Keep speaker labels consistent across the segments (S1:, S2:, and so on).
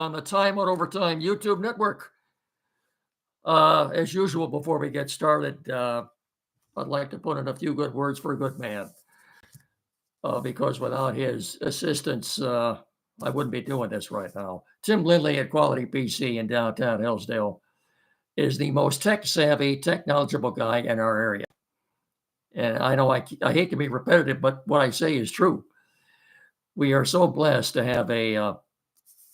S1: on the Time Out Overtime YouTube network. As usual, before we get started, I'd like to put in a few good words for a good man, because without his assistance, I wouldn't be doing this right now. Tim Lindley at Quality PC in downtown Hillsdale is the most tech savvy, tech knowledgeable guy in our area. And I know I hate to be repetitive, but what I say is true. We are so blessed to have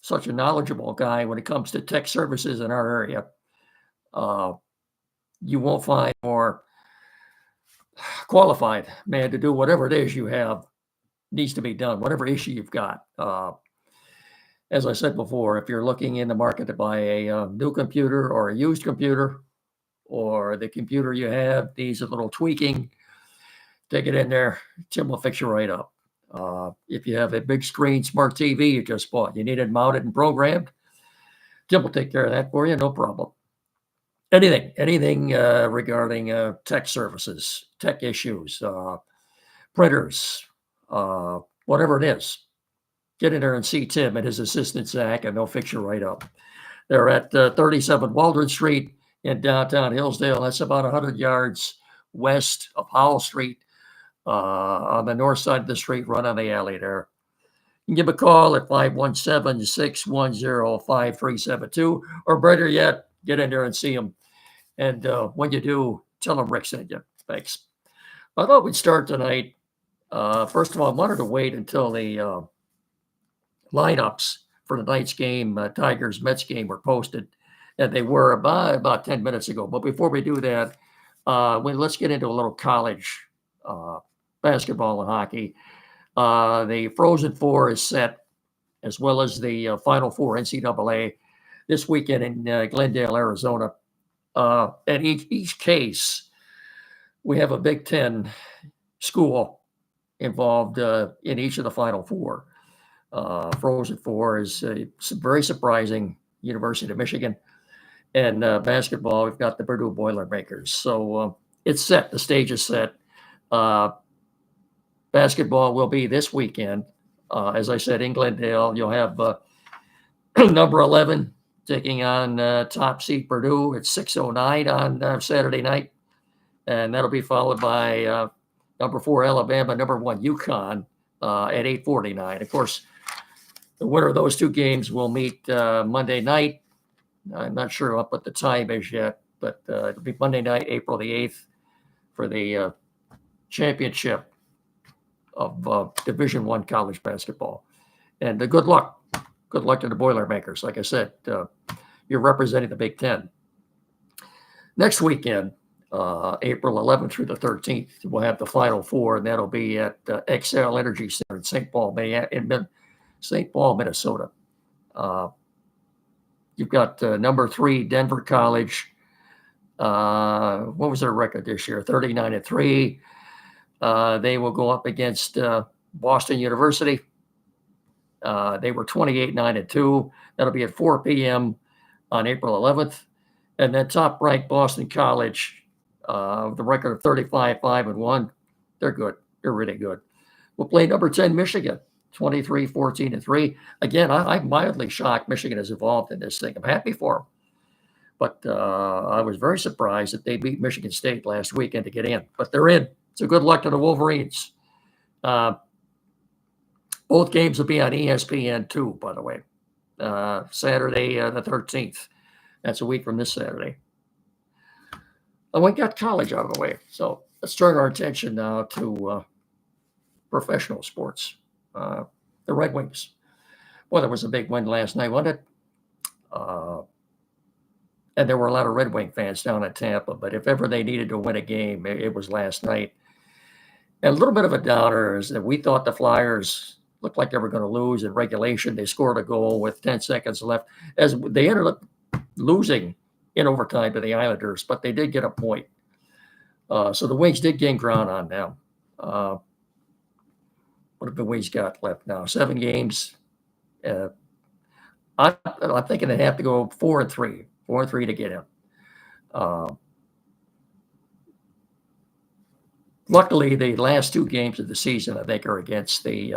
S1: such a knowledgeable guy when it comes to tech services in our area. Uh, you won't find more qualified man to do whatever it is you have needs to be done, whatever issue you've got. As I said before, if you're looking in the market to buy a new computer or a used computer, or the computer you have needs a little tweaking, take it in there. Tim will fix you right up. If you have a big screen smart TV you just bought, you need it mounted and programmed, Tim will take care of that for you, no problem. Anything regarding tech services, tech issues, printers, whatever it is, get in there and see Tim and his assistant Zach, and they'll fix you right up. They're at 37 Waldron Street in downtown Hillsdale. That's about 100 yards west of Howell Street, on the north side of the street, right on the alley there. You can give a call at 517-610-5372, or better yet, get in there and see them. And when you do, tell them Rick sent you. Thanks. I thought we'd start tonight. First of all, I wanted to wait until the lineups for tonight's game, Tigers-Mets game, were posted. And they were about 10 minutes ago. But before we do that, let's get into a little college basketball and hockey. The Frozen Four is set, as well as the Final Four NCAA this weekend in Glendale, Arizona. At each case, we have a Big Ten school involved in each of the Final Four. Frozen Four is very surprising, University of Michigan. And basketball, we've got the Purdue Boilermakers. So it's set. The stage is set. Basketball will be this weekend. As I said, in Glendale, you'll have number 11 taking on top seed Purdue at 6:09 on Saturday night. And that'll be followed by number 4 Alabama, number 1 UConn at 8:49. Of course, the winner of those two games will meet Monday night. I'm not sure what the time is yet, but it'll be Monday night, April the 8th, for the championship of Division I college basketball. And good luck. Good luck to the Boilermakers. Like I said, you're representing the Big Ten. Next weekend, April 11th through the 13th, we'll have the Final Four, and that'll be at XL Energy Center in St. Paul, Minnesota. You've got number 3 Denver College. What was their record this year? 39-3. They will go up against Boston University. They were 28-9-2. That'll be at 4 p.m. on April 11th. And then top-ranked Boston College, the record of 35-5-1. They're good. They're really good. We'll play number 10 Michigan, 23-14-3. Again, I'm mildly shocked Michigan has evolved in this thing. I'm happy for them. But I was very surprised that they beat Michigan State last weekend to get in. But they're in. So good luck to the Wolverines. Both games will be on ESPN2, by the way. Saturday the 13th. That's a week from this Saturday. And we got college out of the way. So let's turn our attention now to professional sports. The Red Wings. Well, there was a big win last night, wasn't it? And there were a lot of Red Wing fans down in Tampa. But if ever they needed to win a game, it was last night. And a little bit of a downer is that we thought the Flyers looked like they were going to lose in regulation. They scored a goal with 10 seconds left, as they ended up losing in overtime to the Islanders, but they did get a point. So the Wings did gain ground on them. What have the Wings got left now? 7 games. I'm thinking they have to go 4-3 to get in. Luckily, the last 2 games of the season, I think, are against the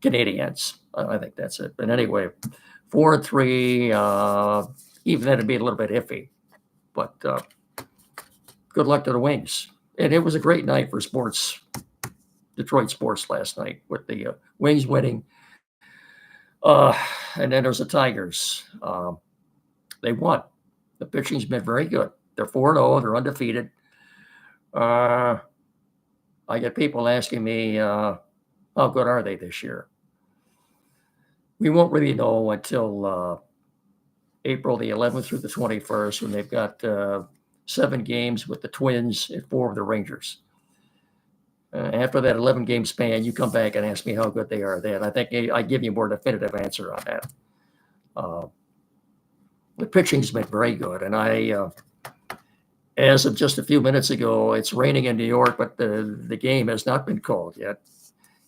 S1: Canadiens. I think that's it. But anyway, 4-3. Even then, it'd be a little bit iffy. But good luck to the Wings. And it was a great night for sports, Detroit sports last night with the Wings winning. And then there's the Tigers. They won. The pitching's been very good. They're 4-0. They're undefeated. I get people asking me, how good are they this year? We won't really know until April the 11th through the 21st, when they've got 7 games with the Twins and 4 of the Rangers. After that 11-game span, you come back and ask me how good they are then. I think I give you a more definitive answer on that. The pitching's been very good, and as of just a few minutes ago, it's raining in New York, but the game has not been called yet.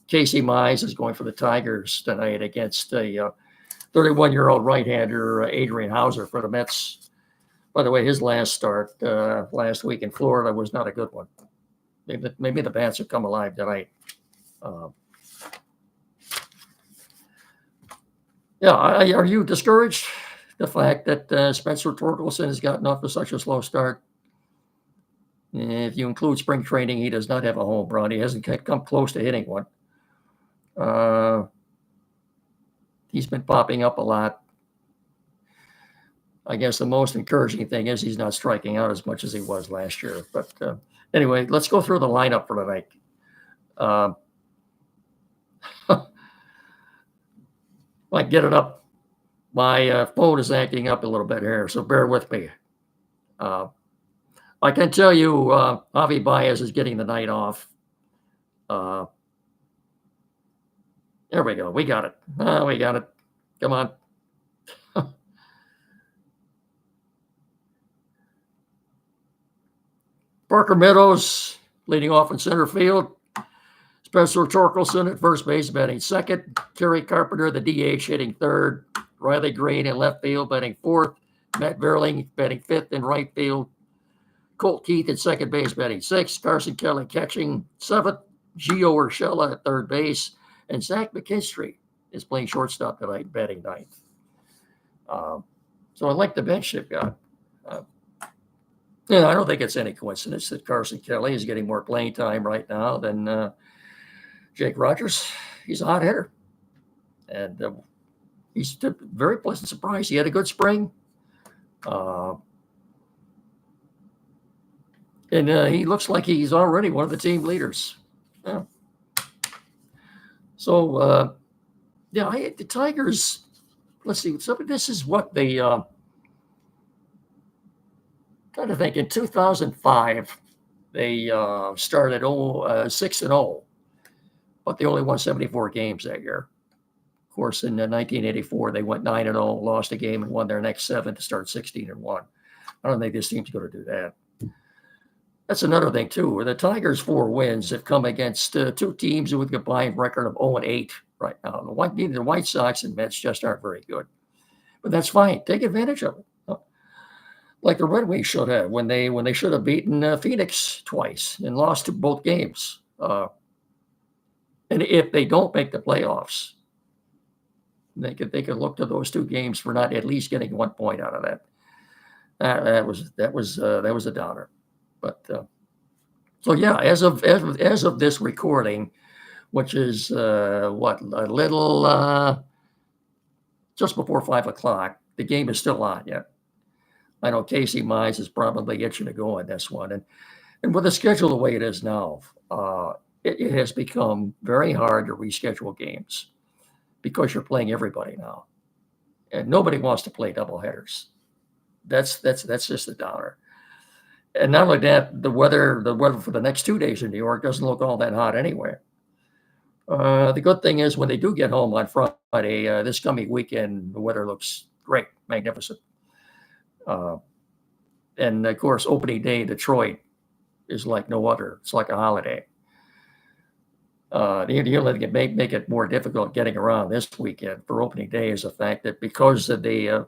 S1: Casey Mize is going for the Tigers tonight against a 31-year-old right-hander, Adrian Hauser, for the Mets. By the way, his last start last week in Florida was not a good one. Maybe the bats will come alive tonight. Are you discouraged? The fact that Spencer Torkelson has gotten off to such a slow start. If you include spring training, he does not have a home run. He hasn't come close to hitting one. He's been popping up a lot. I guess the most encouraging thing is he's not striking out as much as he was last year. But anyway, let's go through the lineup for tonight. I get it up. My phone is acting up a little bit here, so bear with me. I can tell you Javi Baez is getting the night off. There we go. We got it. We got it. Come on. Parker Meadows leading off in center field. Spencer Torkelson at first base batting second. Kerry Carpenter, the DH, hitting third. Riley Green in left field batting fourth. Matt Verling batting fifth in right field. Colt Keith at second base batting sixth. Carson Kelly catching seventh. Gio Urshela at third base. And Zach McKinstry is playing shortstop tonight, batting ninth. So I like the bench they've got. I don't think it's any coincidence that Carson Kelly is getting more playing time right now than Jake Rogers. He's a hot hitter. And he's a very pleasant surprise. He had a good spring. And he looks like he's already one of the team leaders. Yeah. So, the Tigers, let's see. So this is what they, trying to think, in 2005, they started 6-0, but they only won 74 games that year. Of course, in 1984, they went 9-0, lost a game, and won their next 7 to start 16-1. I don't think this team's going to do that. That's another thing, too. The Tigers' 4 wins have come against 2 teams with a combined record of 0-8 right now. The White Sox and Mets just aren't very good. But that's fine. Take advantage of it. Like the Red Wings should have when they should have beaten Phoenix twice and lost to both games. And if they don't make the playoffs, they could look to those 2 games for not at least getting 1 point out of that. That was a downer. But so yeah, as of this recording, which is a little just before 5 o'clock, the game is still on yet. I know Casey Mize is probably itching to go on this one, and with the schedule the way it is now, it has become very hard to reschedule games because you're playing everybody now, and nobody wants to play doubleheaders. That's just a downer. And not only that, the weather for the next 2 days in New York doesn't look all that hot anyway. The good thing is when they do get home on Friday, this coming weekend, the weather looks great, magnificent. And of course, opening day in Detroit is like no other. It's like a holiday. The only thing that may make it more difficult getting around this weekend for opening day is the fact that because of the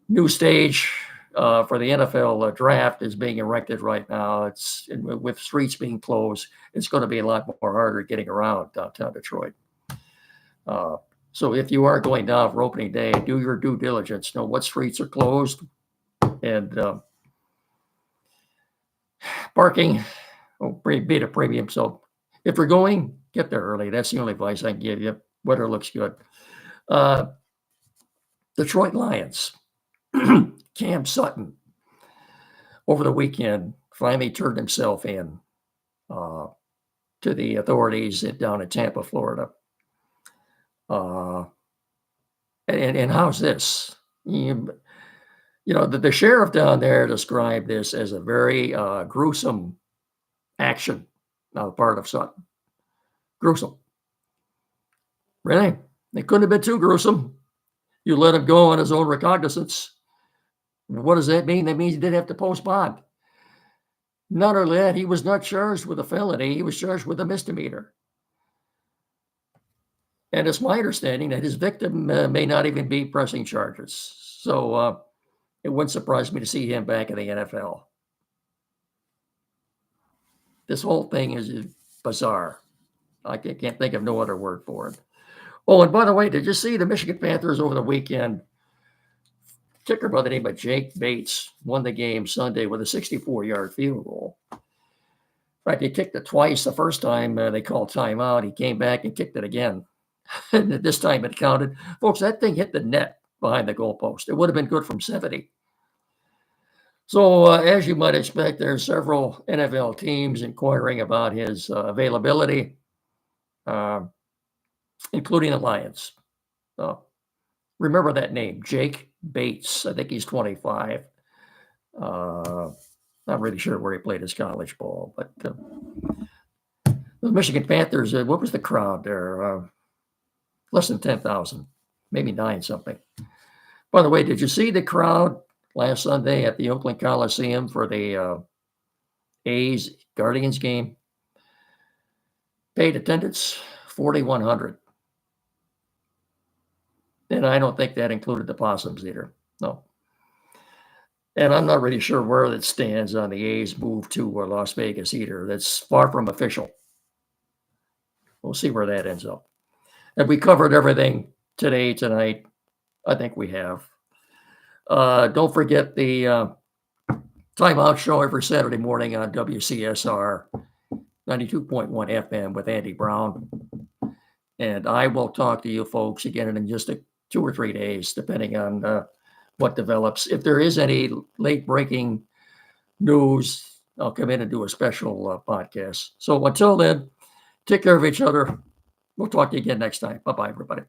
S1: new stage for the NFL draft is being erected right now, with streets being closed, it's going to be a lot more harder getting around downtown Detroit. So if you are going down for opening day, do your due diligence. Know what streets are closed and parking will be at a premium. So if you're going, get there early. That's the only advice I can give you. Weather looks good. Detroit Lions. Cam Sutton over the weekend finally turned himself in to the authorities down in Tampa, Florida. And how's this? The sheriff down there described this as a very gruesome action on the part of Sutton. Gruesome. Really? It couldn't have been too gruesome. You let him go on his own recognizance. What does that mean? That means he didn't have to post bond. Not only that, he was not charged with a felony. He was charged with a misdemeanor. And it's my understanding that his victim may not even be pressing charges. So it wouldn't surprise me to see him back in the NFL. This whole thing is bizarre. I can't think of no other word for it. Oh, and by the way, did you see the Michigan Panthers over the weekend? Kicker by the name of Jake Bates won the game Sunday with a 64-yard field goal. In fact, he kicked it twice. The first time they called timeout, he came back and kicked it again. And this time it counted. Folks, that thing hit the net behind the goalpost. It would have been good from 70. So as you might expect, there are several NFL teams inquiring about his availability, including the Lions. Remember that name, Jake Bates. I think he's 25. Not really sure where he played his college ball, but the Michigan Panthers, what was the crowd there? Less than 10,000, maybe 9 something. By the way, did you see the crowd last Sunday at the Oakland Coliseum for the A's Guardians game? Paid attendance, 4,100. And I don't think that included the Possums either. No. And I'm not really sure where that stands on the A's move to Las Vegas either. That's far from official. We'll see where that ends up. Have we covered everything tonight? I think we have. Don't forget the Timeout Show every Saturday morning on WCSR 92.1 FM with Andy Brown. And I will talk to you folks again in just 2 or 3 days, depending on what develops. If there is any late breaking news, I'll come in and do a special podcast. So until then, take care of each other. We'll talk to you again next time. Bye-bye, everybody.